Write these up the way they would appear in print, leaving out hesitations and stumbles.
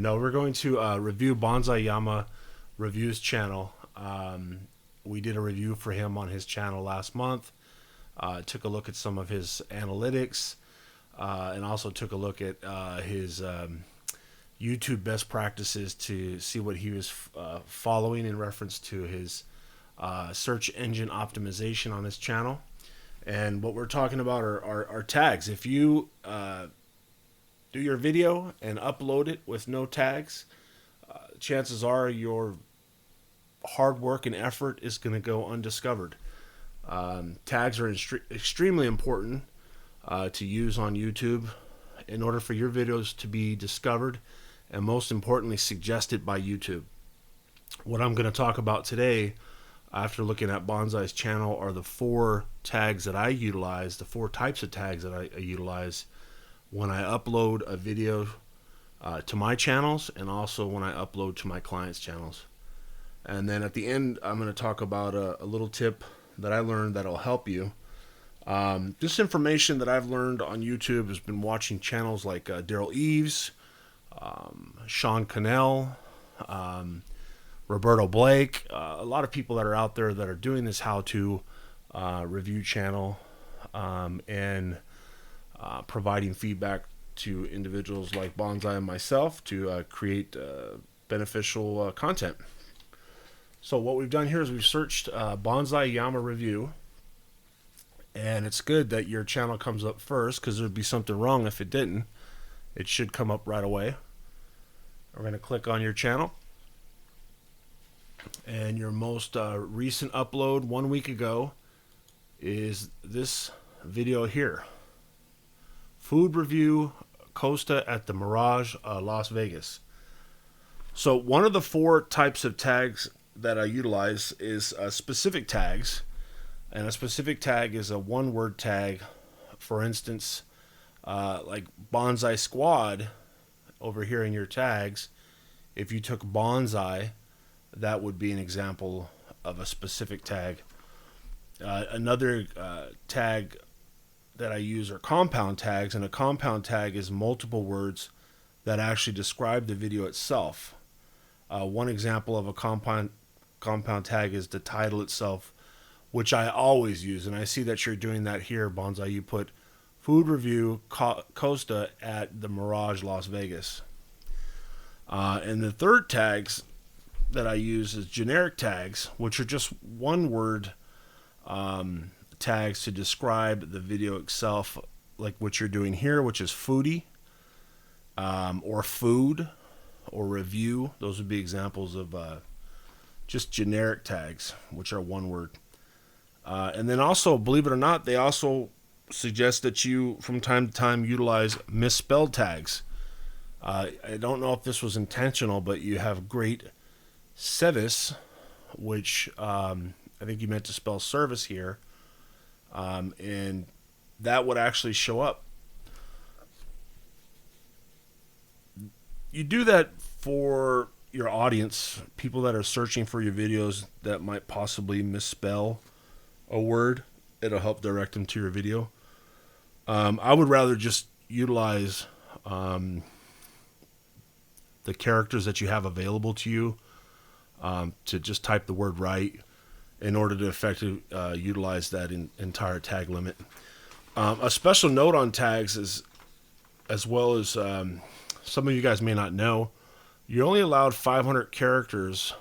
No, we're going to review Bonsai Yama Reviews channel. We did a review for him on his channel last month. Took a look at some of his analytics and also took a look at his YouTube best practices to see what he was following in reference to his search engine optimization on his channel. And what we're talking about are tags. If you do your video and upload it with no tags, chances are your hard work and effort is going to go undiscovered. Tags are extremely important to use on YouTube in order for your videos to be discovered and, most importantly, suggested by YouTube. What I'm going to talk about today, after looking at Bonsai's channel, are the 4 tags that I utilize, the 4 types of tags that I utilize when I upload a video to my channels and also when I upload to my clients' channels. And then at the end, I'm going to talk about a little tip that I learned that'll help you. This information that I've learned on YouTube has been watching channels like Daryl Eves, Sean Cannell, Roberto Blake, a lot of people that are out there that are doing this how-to review channel and providing feedback to individuals like Bonsai and myself to create beneficial content. So what we've done here is we've searched Bonsai Yama Review, and it's good that your channel comes up first because there'd be something wrong if it didn't. It should come up right away. We're going to click on your channel, and your most recent upload 1 week ago is this video here. Food review, Costa at the Mirage, Las Vegas. So one of the 4 types of tags that I utilize is specific tags, and a specific tag is a one-word tag. For instance, like Bonsai Squad over here in your tags, if you took bonsai, that would be an example of a specific tag. Another tag that I use are compound tags, and a compound tag is multiple words that actually describe the video itself. One example of a compound tag is the title itself, which I always use, and I see that you're doing that here, Bonsai. You put food review Costa at the Mirage Las Vegas. And the third tags that I use is generic tags, which are just one word tags to describe the video itself, like what you're doing here, which is foodie, or food, or review. Those would be examples of just generic tags, which are one word. And then also, believe it or not, they also suggest that you from time to time utilize misspelled tags. I don't know if this was intentional, but you have great service, which I think you meant to spell service here. And that would actually show up. You do that for your audience, people that are searching for your videos that might possibly misspell a word. It'll help direct them to your video. I would rather just utilize the characters that you have available to you to just type the word right in order to effectively utilize that entire tag limit. A special note on tags is, as well as some of you guys may not know, you're only allowed 500 characters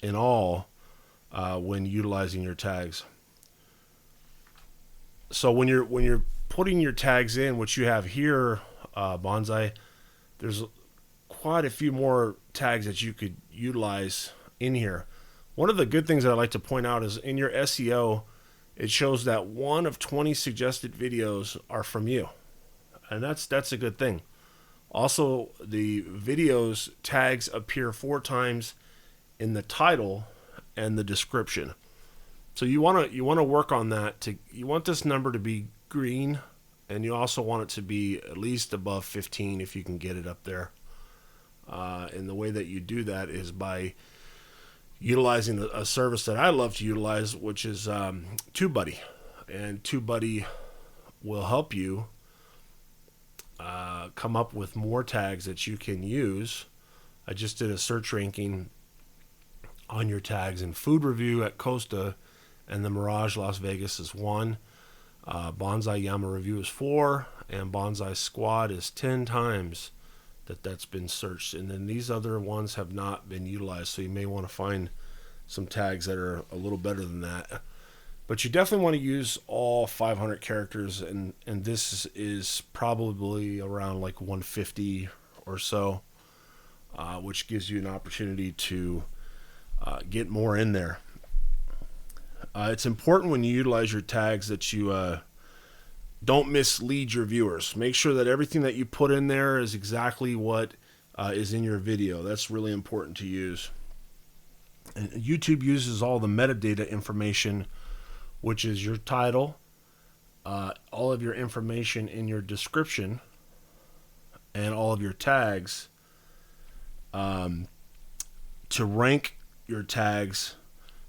in all when utilizing your tags. So when you're putting your tags in, which you have here, Bonsai, there's quite a few more tags that you could utilize in here. One of the good things that I like to point out is in your SEO, it shows that 1 of 20 suggested videos are from you, and that's a good thing. Also, the videos tags appear 4 times in the title and the description. So you want to work on that. You want this number to be green, and you also want it to be at least above 15 if you can get it up there. And the way that you do that is by utilizing a service that I love to utilize, which is TubeBuddy. And TubeBuddy will help you come up with more tags that you can use I just did a search ranking on your tags, and food review at Costa and the Mirage Las Vegas is 1. Bonsai Yama review is 4, and Bonsai Squad is 10 times that's been searched. And then these other ones have not been utilized, so you may want to find some tags that are a little better than that. But you definitely want to use all 500 characters, and this is probably around like 150 or so, which gives you an opportunity to get more in there. It's important when you utilize your tags that you don't mislead your viewers. Make sure that everything that you put in there is exactly what is in your video. That's really important to use. And YouTube uses all the metadata information, which is your title, all of your information in your description, and all of your tags, to rank your tags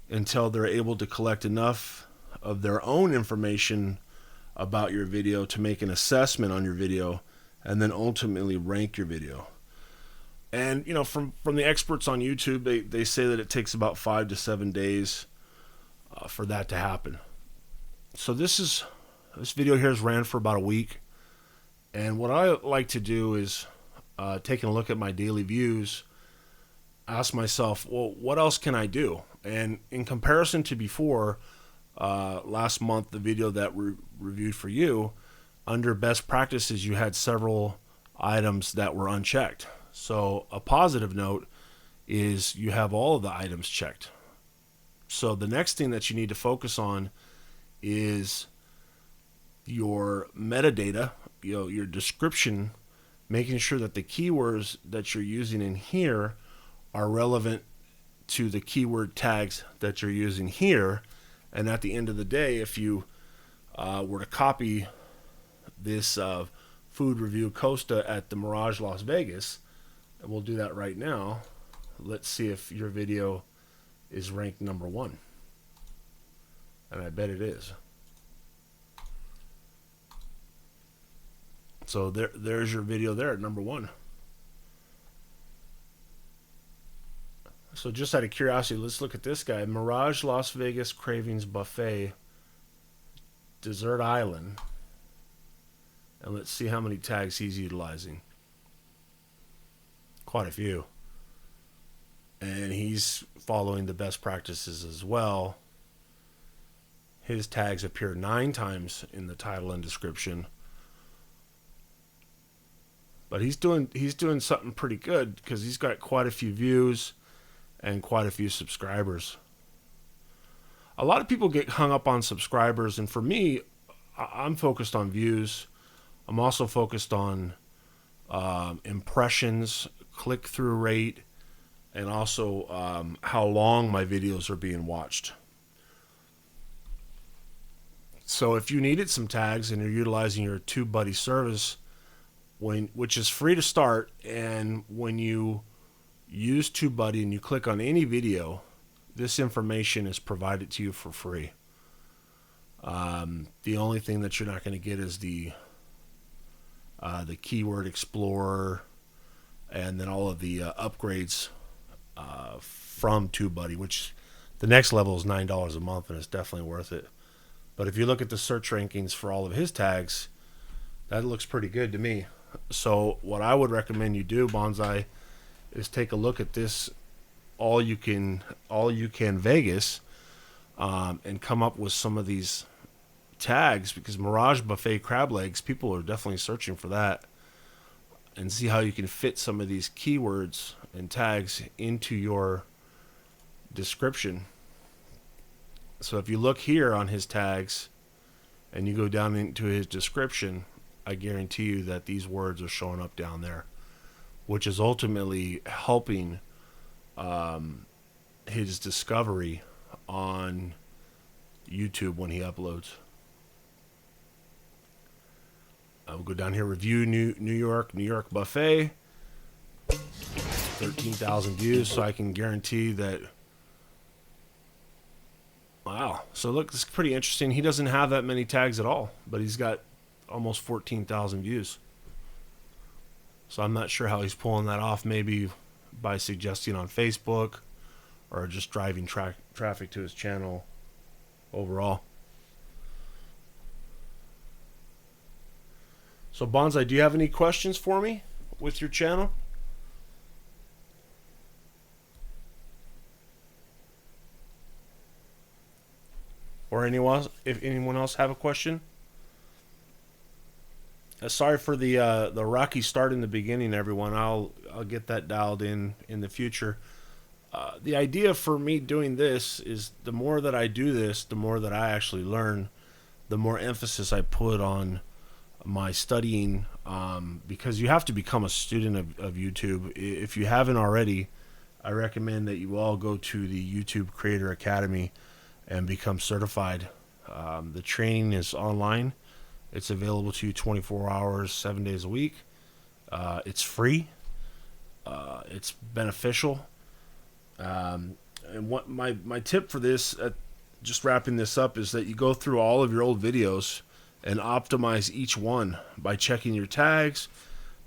until they're able to collect enough of their own information about your video to make an assessment on your video, and then ultimately rank your video. And you know, from the experts on YouTube, they say that it takes about 5 to 7 days for that to happen. So this video here has ran for about a week, and what I like to do is taking a look at my daily views, ask myself, well, what else can I do? And in comparison to before, last month, the video that we reviewed for you, under best practices, you had several items that were unchecked. So a positive note is you have all of the items checked. So the next thing that you need to focus on is your metadata, your description, making sure that the keywords that you're using in here are relevant to the keyword tags that you're using here. And at the end of the day, if you were to copy this food review Costa at the Mirage Las Vegas, and we'll do that right now. Let's see if your video is ranked number 1. And I bet it is. So there's your video there at number 1. So just out of curiosity, let's look at this guy. Mirage Las Vegas Cravings Buffet, Desert Island. And let's see how many tags he's utilizing. Quite a few. And he's following the best practices as well. His tags appear 9 times in the title and description. But he's doing something pretty good, because he's got quite a few views and quite a few subscribers. A lot of people get hung up on subscribers, and for me, I'm focused on views. I'm also focused on impressions, click-through rate, and also how long my videos are being watched. So if you needed some tags and you're utilizing your TubeBuddy service, which is free to start, and when you use TubeBuddy and you click on any video, this information is provided to you for free. The only thing that you're not going to get is the Keyword Explorer, and then all of the upgrades from TubeBuddy, which the next level is $9 a month, and it's definitely worth it. But if you look at the search rankings for all of his tags, that looks pretty good to me. So what I would recommend you do, Bonsai, is take a look at this all you can Vegas, and come up with some of these tags, because Mirage Buffet crab legs, people are definitely searching for that, and see how you can fit some of these keywords and tags into your description. So if you look here on his tags and you go down into his description, I guarantee you that these words are showing up down there, which is ultimately helping his discovery on YouTube when he uploads. We'll go down here, review New York Buffet, 13,000 views, so I can guarantee that. Wow. So look, this is pretty interesting. He doesn't have that many tags at all, but he's got almost 14,000 views. So I'm not sure how he's pulling that off. Maybe by suggesting on Facebook or just driving traffic to his channel overall. So Bonsai, do you have any questions for me with your channel? Or anyone else, if anyone else have a question? Sorry for the rocky start in the beginning, everyone. I'll get that dialed in the future. The idea for me doing this is the more that I do this, the more that I actually learn, the more emphasis I put on my studying, because you have to become a student of YouTube. If you haven't already, I recommend that you all go to the YouTube Creator Academy and become certified. The training is online. It's available to you 24 hours, 7 days a week. It's free. It's beneficial. And what my tip for this, just wrapping this up, is that you go through all of your old videos and optimize each one by checking your tags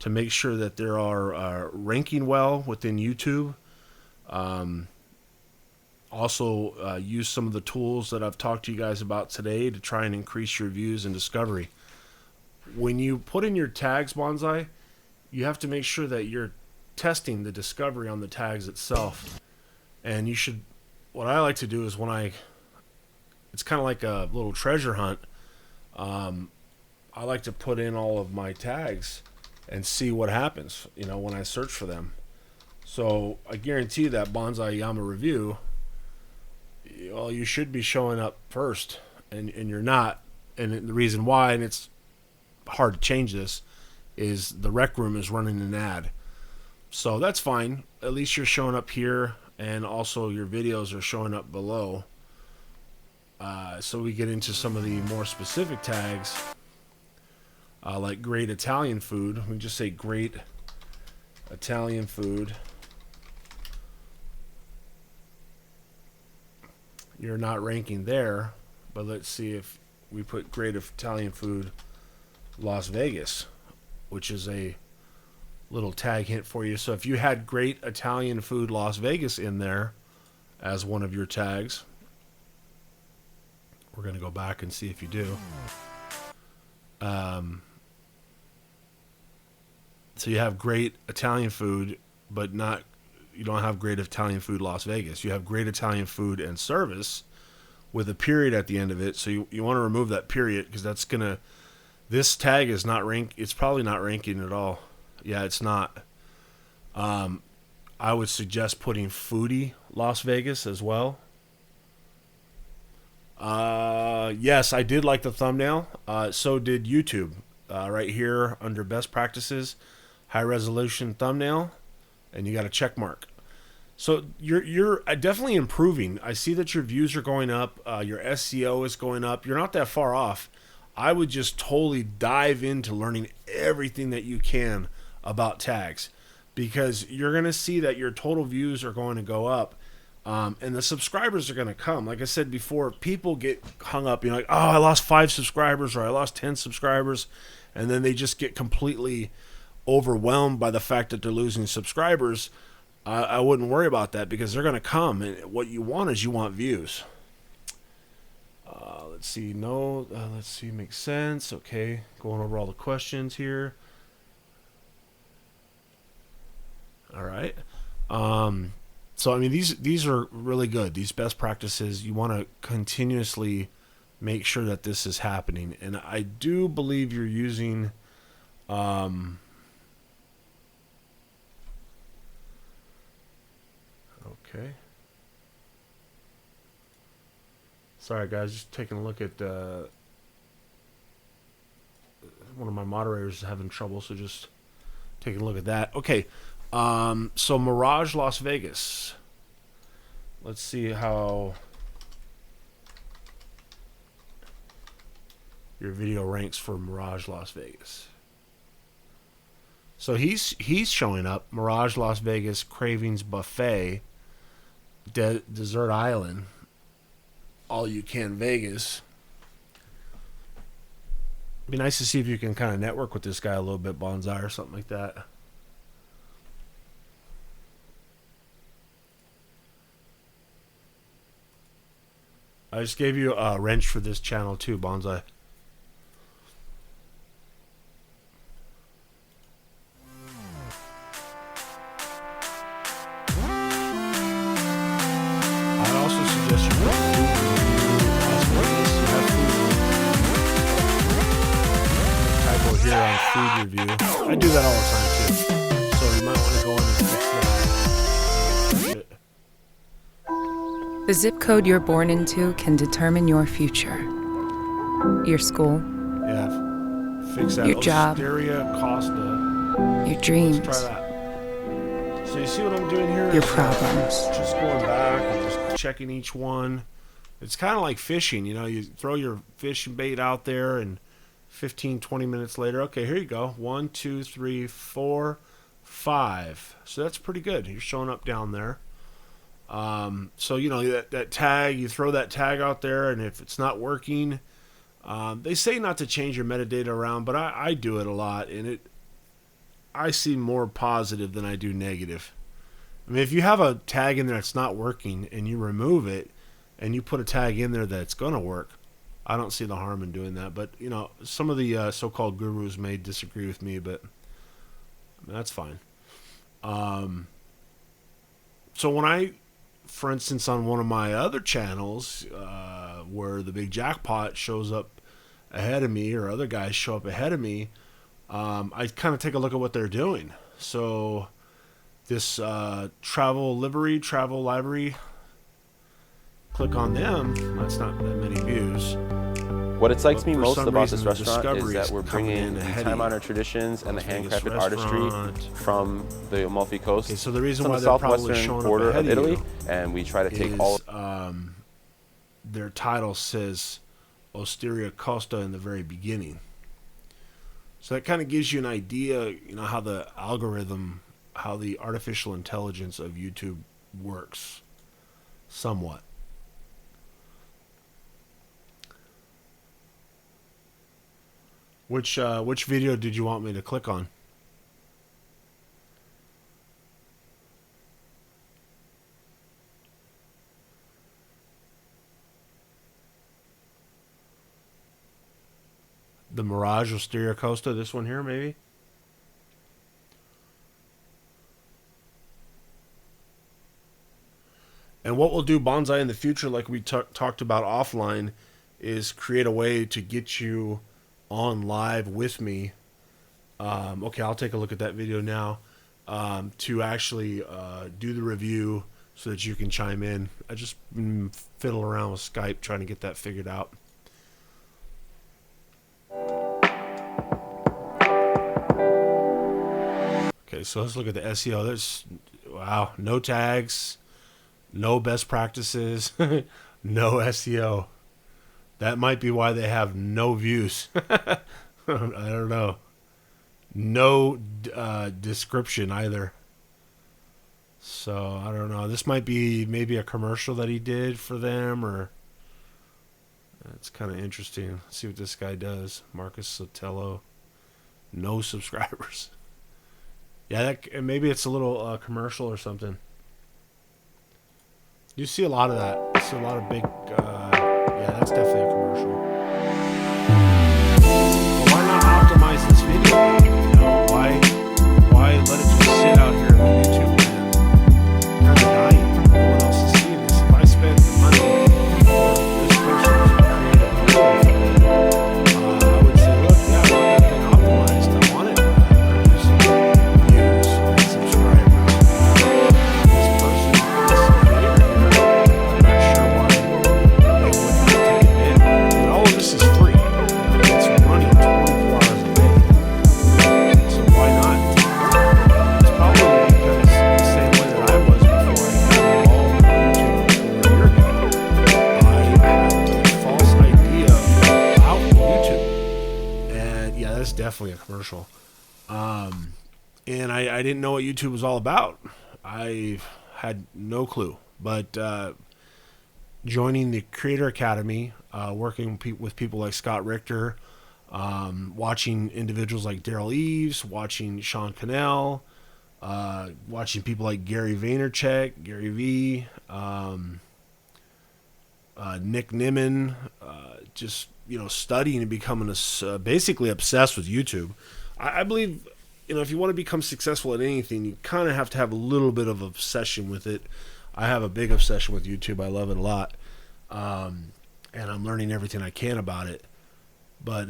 to make sure that they are ranking well within YouTube. Also, use some of the tools that I've talked to you guys about today to try and increase your views and discovery. When you put in your tags, Bonsai, you have to make sure that you're testing the discovery on the tags itself. And you should, what I like to do is it's kind of like a little treasure hunt. I like to put in all of my tags and see what happens, when I search for them. So I guarantee that Bonsai Yama review, well, you should be showing up first, and you're not. And the reason why, and it's hard to change this, is the Rec Room is running an ad. So that's fine. At least you're showing up here, and also your videos are showing up below. So we get into some of the more specific tags, like great Italian food. We just say great Italian food. You're not ranking there, but let's see if we put great Italian food Las Vegas, which is a little tag hint for you. So if you had great Italian food Las Vegas in there as one of your tags, we're going to go back and see if you do. So you have great Italian food, but you don't have great Italian food Las Vegas. You have great Italian food and service with a period at the end of it. So you want to remove that period, because this tag is not it's probably not ranking at all. Yeah, it's not. I would suggest putting foodie Las Vegas as well. Yes, I did like the thumbnail. So did YouTube. Right here under best practices, high resolution thumbnail, and you got a check mark. So you're definitely improving. I see that your views are going up. Your SEO is going up. You're not that far off. I would just totally dive into learning everything that you can about tags, because you're going to see that your total views are going to go up. And the subscribers are going to come. Like I said before, people get hung up, like, oh, I lost 5 subscribers, or I lost 10 subscribers. And then they just get completely overwhelmed by the fact that they're losing subscribers. I wouldn't worry about that, because they're going to come. And what you want is views. Let's see. Let's see. Makes sense. Okay. Going over all the questions here. All right. So, I mean, these are really good. These best practices, you want to continuously make sure that this is happening. And I do believe you're using okay. Sorry, guys, just taking a look at one of my moderators is having trouble, so just taking a look at that. Okay. So Mirage Las Vegas. Let's see how your video ranks for Mirage Las Vegas. So he's showing up. Mirage Las Vegas, Cravings Buffet, Desert Island, All You Can Vegas. It'd be nice to see if you can kind of network with this guy a little bit, Bonsai, or something like that. I just gave you a wrench for this channel too, Bonsai. I'd also suggest you put food typo here on food review. I do that all the time too. So you might want to go in and fix that. The zip code you're born into can determine your future. Your school. Yeah. Fix that. Your job. Costa. Your dreams. Let's try that. So you see what I'm doing here? Your problems. Just going back and just checking each one. It's kind of like fishing. You know, you throw your fishing bait out there and 15, 20 minutes later, okay, here you go. 1, 2, 3, 4, 5. So that's pretty good. You're showing up down there. So, you know, that tag, you throw that tag out there, and if it's not working, they say not to change your metadata around, but I do it a lot, and I see more positive than I do negative. I mean, if you have a tag in there that's not working and you remove it and you put a tag in there that's going to work, I don't see the harm in doing that. But, you know, some of the so-called gurus may disagree with me, but that's fine. So when I, for instance, on one of my other channels where the big jackpot shows up ahead of me or other guys show up ahead of me, I kind of take a look at what they're doing. So this travel library, click on them. That's not that many views. What excites me most about this restaurant is that we're bringing the time-honored traditions and the handcrafted artistry from the Amalfi Coast. Okay, so the reason from why the they're probably southwestern showing border up ahead of Italy, you and we try to take all. Their title says Osteria Costa in the very beginning, so that kind of gives you an idea, you know, how the algorithm, how the artificial intelligence of YouTube works, somewhat. Which video did you want me to click on? The Mirage Osteria Costa, this one here, maybe? And what we'll do, Bonsai, in the future, like we talked about offline, is create a way to get you on live with me. Okay, I'll take a look at that video now, to actually do the review so that you can chime in. I just fiddle around with Skype trying to get that figured out. Okay, so let's look at the SEO. There's, wow, no tags, no best practices, no SEO. That might be why they have no views. I don't know. No description either. So I don't know. This might be maybe a commercial that he did for them, or that's kind of interesting. Let's see what this guy does. Marcus Sotelo. No subscribers. Yeah, maybe it's a little commercial or something. You see a lot of that. You see a lot of big. Yeah, that's definitely a commercial. But why not optimize this video? You know, why let it just sit out here on YouTube and kind of dying? No one else is seeing this. If I spend the money for this person to create a video for me, I would say, look, yeah, I want that thing optimized. I want it producing views and subscribers. This person, this creator here, I'm not sure why they wouldn't take it in. And all of this is free. It's running 24 hours a day. So why not? It's probably because the same way that I was before I got involved in YouTube over a year ago, I had a false idea about YouTube. And yeah, that's definitely a commercial. And I didn't know what YouTube was all about. I had no clue. But joining the Creator Academy, working with people like Scott Richter, watching individuals like Daryl Eves, watching Sean Cannell, watching people like Gary Vaynerchuk, Gary V, Nick Nimmin, just studying and becoming basically obsessed with YouTube. I believe if you want to become successful at anything, you kind of have to have a little bit of obsession with it. I have a big obsession with YouTube. I love it a lot, and I'm learning everything I can about it. But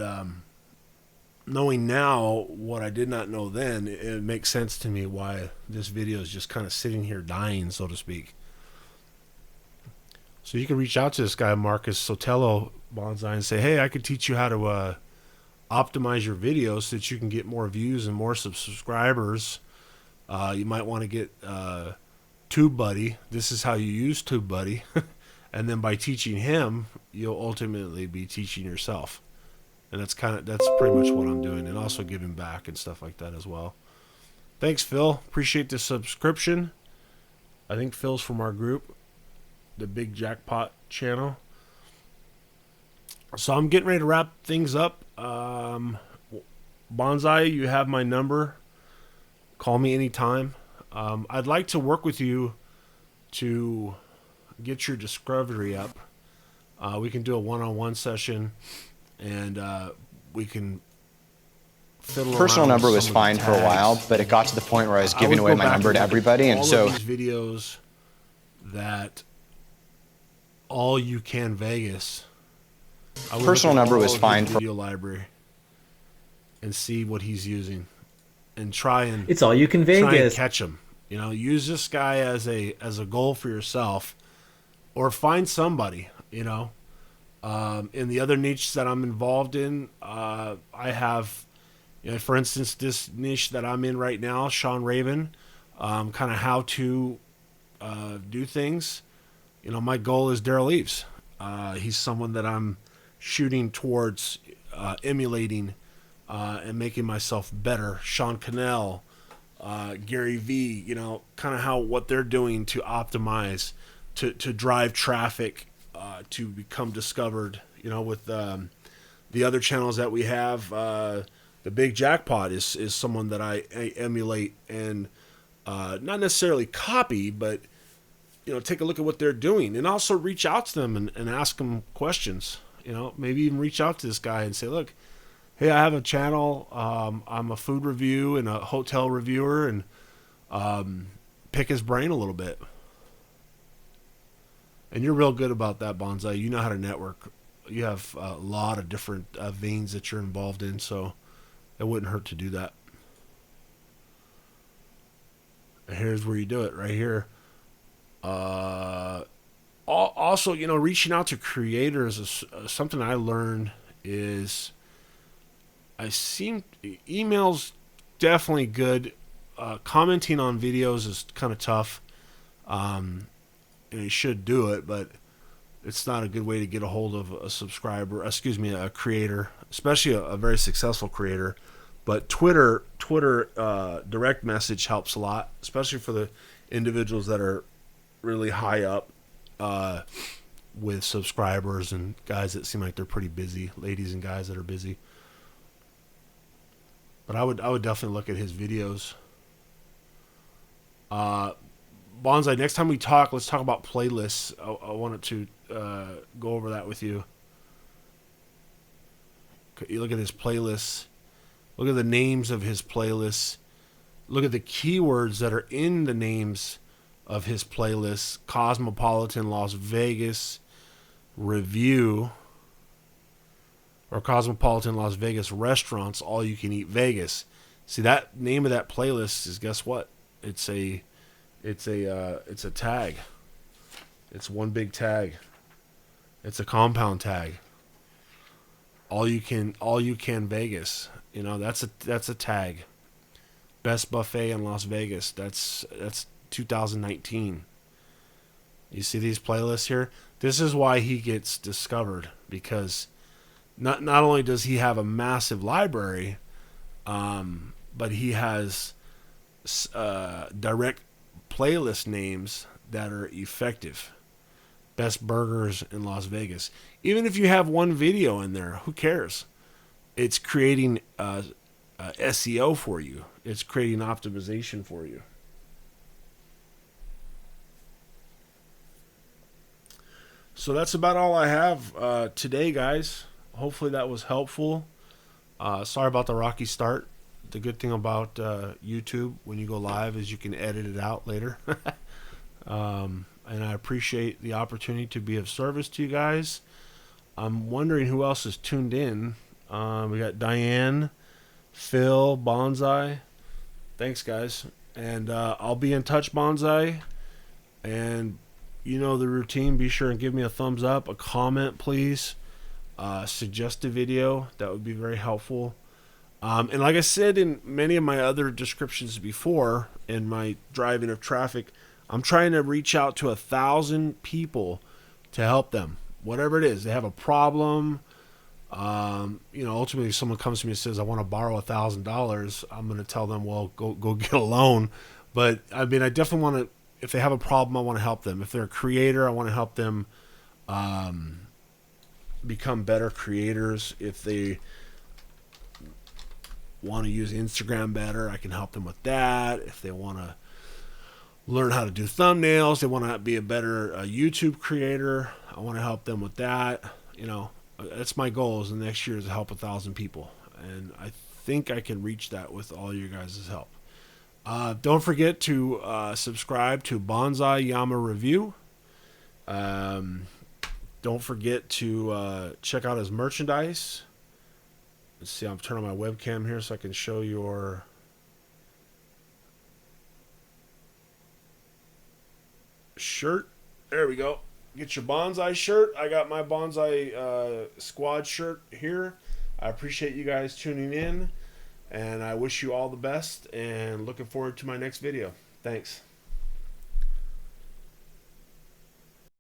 knowing now what I did not know then, it makes sense to me why this video is just kind of sitting here dying, so to speak. So you can reach out to this guy, Marcus Sotelo Bonsai, and say, hey, I could teach you how to optimize your videos so that you can get more views and more subscribers. You might want to get TubeBuddy. This is how you use TubeBuddy. And then by teaching him, you'll ultimately be teaching yourself. And that's pretty much what I'm doing, and also giving back and stuff like that as well. Thanks, Phil. Appreciate the subscription. I think Phil's from our group, the Big Jackpot channel. So I'm getting ready to wrap things up. Bonsai, you have my number. Call me anytime. I'd like to work with you to get your discovery up. We can do a one-on-one session, and we can fiddle personal around number with was some of fine the for a while, tags. but it got to the point where I was giving would away go my back number to look at everybody, and all so of these videos that all you can Vegas. I would personal look at number all was of fine his for video library and see what he's using, and try and It's all you can try and Vegas. catch him. Use this guy as a goal for yourself, or find somebody. In the other niche that I'm involved in, I have, for instance, this niche that I'm in right now, Sean Raven, kind of how to do things. My goal is Daryl Eves. He's someone that I'm shooting towards emulating and making myself better. Sean Cannell, Gary V, kind of what they're doing to optimize, to drive traffic, to become discovered, with the other channels that we have. The Big Jackpot is someone that I emulate and not necessarily copy, but take a look at what they're doing, and also reach out to them and ask them questions. Maybe even reach out to this guy and say, look, hey, I have a channel. I'm a food review and a hotel reviewer, and pick his brain a little bit. And you're real good about that, Bonsai. You know how to network. You have a lot of different veins that you're involved in, so it wouldn't hurt to do that. And here's where you do it, right here. Also, reaching out to creators is something I learned is emails definitely good. Commenting on videos is kind of tough. And you should do it, but it's not a good way to get a hold of a creator, especially a very successful creator. But Twitter direct message helps a lot, especially for the individuals that are really high up with subscribers and guys that seem like they're pretty busy, ladies and guys that are busy. But I would definitely look at his videos. Bonsai, next time we talk, let's talk about playlists. I wanted to go over that with you. You look at his playlists. Look at the names of his playlists. Look at the keywords that are in the names of his playlists. Cosmopolitan Las Vegas Review, or Cosmopolitan Las Vegas Restaurants, All You Can Eat Vegas. See, that name of that playlist is, guess what? It's a tag. It's one big tag. It's a compound tag. All you can Vegas. That's a tag. Best buffet in Las Vegas. That's 2019. You see these playlists here? This is why he gets discovered, because not only does he have a massive library, but he has direct playlist names that are effective. Best burgers in Las Vegas. Even if you have one video in there, who cares? It's creating SEO for you. It's creating optimization for you. So that's about all I have today, guys. Hopefully that was helpful. Sorry about the rocky start. The good thing about YouTube when you go live is you can edit it out later. And I appreciate the opportunity to be of service to you guys. I'm wondering who else is tuned in. We got Diane, Phil, Bonsai. Thanks, guys. And I'll be in touch, Bonsai. And you know the routine. Be sure and give me a thumbs up, a comment, please. Suggest a video. That would be very helpful. And like I said in many of my other descriptions before, in my driving of traffic, I'm trying to reach out to 1,000 people to help them. Whatever it is, they have a problem. Ultimately, if someone comes to me and says, I want to borrow $1,000, I'm going to tell them, well, go get a loan. But I mean, I definitely want to, if they have a problem, I want to help them. If they're a creator, I want to help them become better creators. If they want to use Instagram better, I can help them with that. If they want to learn how to do thumbnails, they want to be a better YouTube creator, I want to help them with that. That's my goal is the next year is to help 1,000 people. And I think I can reach that with all your guys' help. Don't forget to subscribe to Bonsai Yama Review. Don't forget to check out his merchandise. Let's see, I'm turning my webcam here so I can show your shirt. There we go. Get your bonsai shirt. I got my bonsai squad shirt here. I appreciate you guys tuning in, and I wish you all the best, and looking forward to my next video. Thanks.